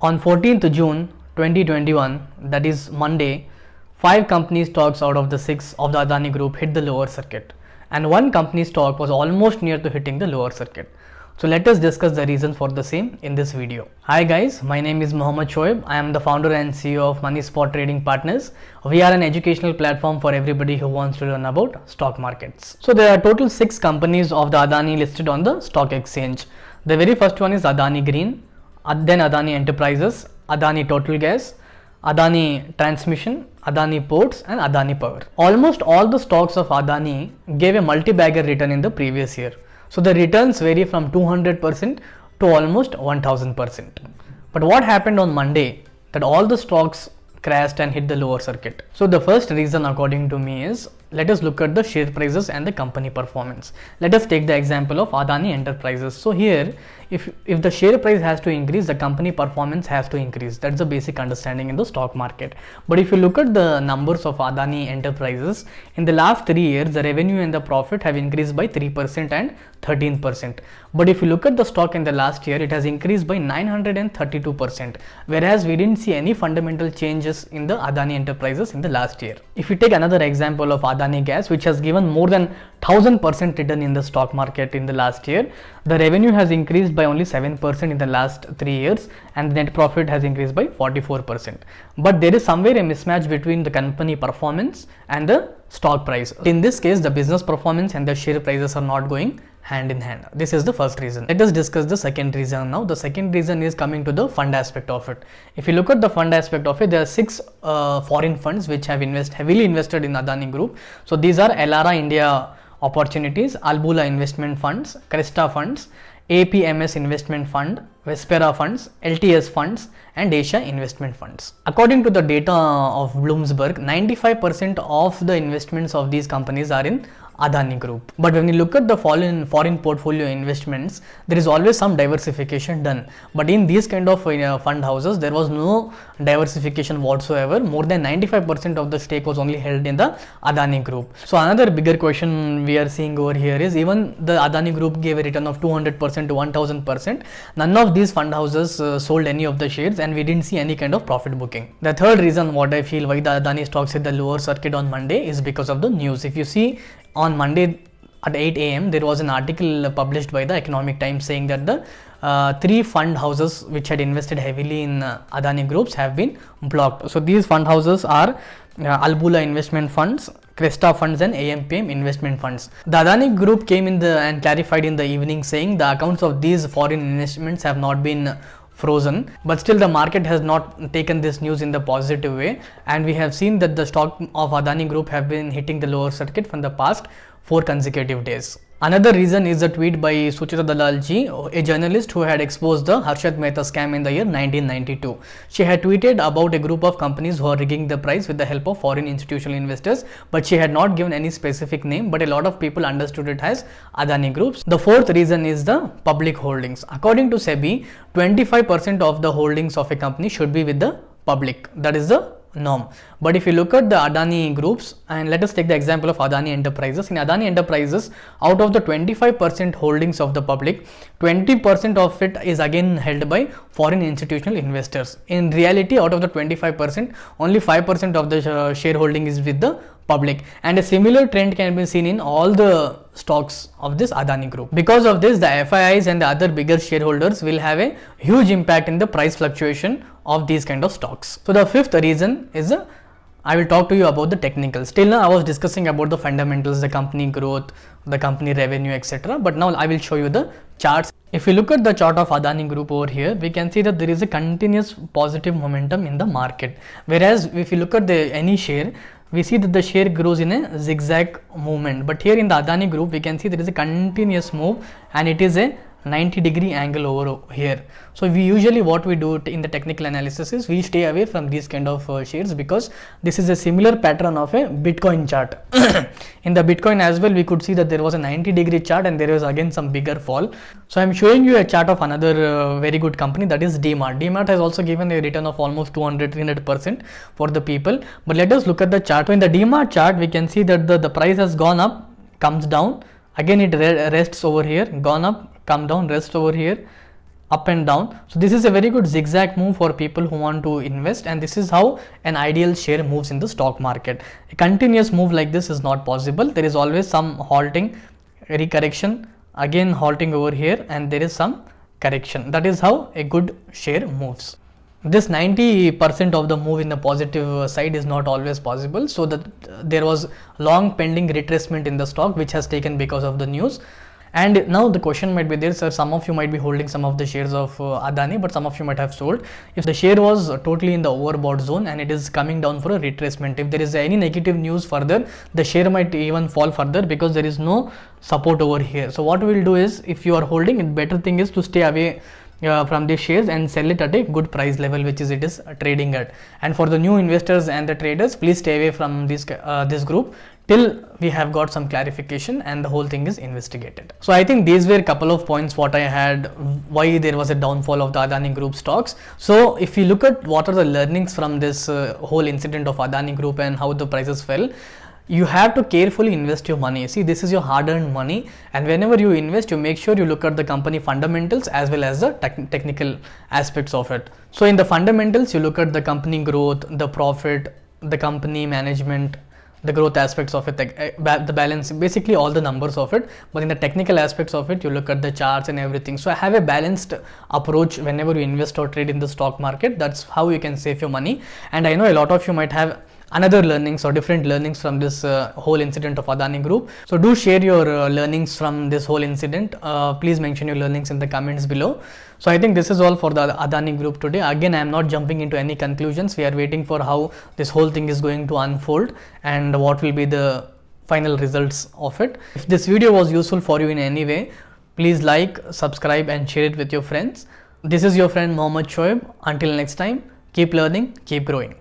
On 14th June 2021, that is Monday, 5 company stocks out of the 6 of the Adani Group hit the lower circuit, and one company stock was almost near to hitting the lower circuit. So let us discuss the reasons for the same in this video. Hi guys, my name is Mohammed Shoaib. I am the founder and CEO of Money Spot Trading Partners. We are an educational platform for everybody who wants to learn about stock markets. So there are total 6 companies of the Adani listed on the stock exchange. The very first one is Adani Green, then Adani Enterprises, Adani Total Gas, Adani Transmission, Adani Ports and Adani Power. Almost all the stocks of Adani gave a multi-bagger return in the previous year. So the returns vary from 200% to almost 1000%. But what happened on Monday that all the stocks crashed and hit the lower circuit? So the first reason according to me is, let us look at the share prices and the company performance. Let us take the example of Adani Enterprises. So here, if the share price has to increase, the company performance has to increase. That's the basic understanding in the stock market. But if you look at the numbers of Adani Enterprises, in the last 3 years, the revenue and the profit have increased by 3% and 13%. But if you look at the stock in the last year, it has increased by 932%, whereas we didn't see any fundamental changes in the Adani Enterprises in the last year. If you take another example of Adani Gas, which has given more than 1000% return in the stock market in the last year, the revenue has increased by only 7% in the last 3 years and the net profit has increased by 44%. But there is somewhere a mismatch between the company performance and the stock price. In this case, the business performance and the share prices are not going hand in hand. This is the first reason. Let us discuss the second reason now. The second reason is coming to the fund aspect of it. If you look at the fund aspect of it, there are 6 foreign funds which have heavily invested in Adani Group. So these are Elara India Opportunities, Albula Investment Funds, Cresta Funds, APMS Investment Fund, Vespera Funds, LTS Funds and Asia Investment Funds. According to the data of Bloomberg, 95% of the investments of these companies are in Adani Group. But when you look at the foreign portfolio investments, there is always some diversification done. But in these kind of fund houses, there was no diversification whatsoever. More than 95% of the stake was only held in the Adani Group. So another bigger question we are seeing over here is, even the Adani Group gave a return of 200% to 1000%. None of these fund houses sold any of the shares and we didn't see any kind of profit booking. The third reason what I feel why the Adani stocks hit the lower circuit on Monday is because of the news. If you see, on Monday at 8 a.m. there was an article published by the Economic Times saying that the 3 fund houses which had invested heavily in Adani Groups have been blocked. So these fund houses are Albula Investment Funds, Cresta Funds and AMPM Investment Funds. The Adani Group came in and clarified in the evening saying the accounts of these foreign investments have not been frozen, but still the market has not taken this news in the positive way, and we have seen that the stock of Adani Group have been hitting the lower circuit from the past 4 consecutive days. Another reason is a tweet by Suchita Dalal ji, a journalist who had exposed the Harshad Mehta scam in the year 1992. She had tweeted about a group of companies who are rigging the price with the help of foreign institutional investors, but she had not given any specific name, but a lot of people understood it as Adani Groups. The fourth reason is the public holdings. According to SEBI, 25% of the holdings of a company should be with the public. That is the norm. But if you look at the Adani Groups, and let us take the example of Adani Enterprises. In Adani Enterprises, out of the 25% holdings of the public, 20% of it is again held by foreign institutional investors. In reality, out of the 25%, only 5% of the shareholding is with the public, and a similar trend can be seen in all the stocks of this Adani Group. Because of this, the FIIs and the other bigger shareholders will have a huge impact in the price fluctuation of these kind of stocks. So the fifth reason is I will talk to you about the technicals. Till now I was discussing about the fundamentals, the company growth, the company revenue, etc. But now I will show you the charts. If you look at the chart of Adani Group over here, we can see that there is a continuous positive momentum in the market. Whereas if you look at any share, we see that the share grows in a zigzag movement. But here in the Adani Group, we can see there is a continuous move and it is a 90-degree angle over here. So we usually what we do in the technical analysis is we stay away from these kind of shares, because this is a similar pattern of a Bitcoin chart. In the Bitcoin as well, we could see that there was a 90-degree chart and there was again some bigger fall. So I am showing you a chart of another very good company, that is DMart. DMart has also given a return of almost 200-300% for the people. But let us look at the chart. So in the DMart chart, we can see that the price has gone up, comes down, again it rests over here, gone up, come down, rest over here, up and down. So this is a very good zigzag move for people who want to invest, and this is how an ideal share moves in the stock market. A continuous move like this is not possible. There is always some halting, recorrection, again halting over here, and there is some correction. That is how a good share moves. This 90% of the move in the positive side is not always possible, so that there was long pending retracement in the stock which has taken because of the news. And now the question might be there, sir, some of you might be holding some of the shares of Adani, but some of you might have sold. If the share was totally in the overbought zone and it is coming down for a retracement, if there is any negative news further, the share might even fall further because there is no support over here. So what we will do is, if you are holding it, better thing is to stay away from these shares and sell it at a good price level which is it is trading at. And for the new investors and the traders, please stay away from this group till we have got some clarification and the whole thing is investigated. So I think these were a couple of points what I had, why there was a downfall of the Adani Group stocks. So if you look at what are the learnings from this whole incident of Adani Group and how the prices fell, you have to carefully invest your money. See, this is your hard-earned money, and whenever you invest, you make sure you look at the company fundamentals as well as the technical aspects of it. So in the fundamentals, you look at the company growth, the profit, the company management, the growth aspects of it, the balance, basically all the numbers of it. But in the technical aspects of it, you look at the charts and everything. So have a balanced approach whenever you invest or trade in the stock market. That's how you can save your money. And I know a lot of you might have another learnings or different learnings from this whole incident of Adani Group. So do share your learnings from this whole incident. Please mention your learnings in the comments below. So I think this is all for the Adani Group today. Again, I am not jumping into any conclusions. We are waiting for how this whole thing is going to unfold and what will be the final results of it. If this video was useful for you in any way, please like, subscribe and share it with your friends. This is your friend Mohammed Shoaib. Until next time, keep learning, keep growing.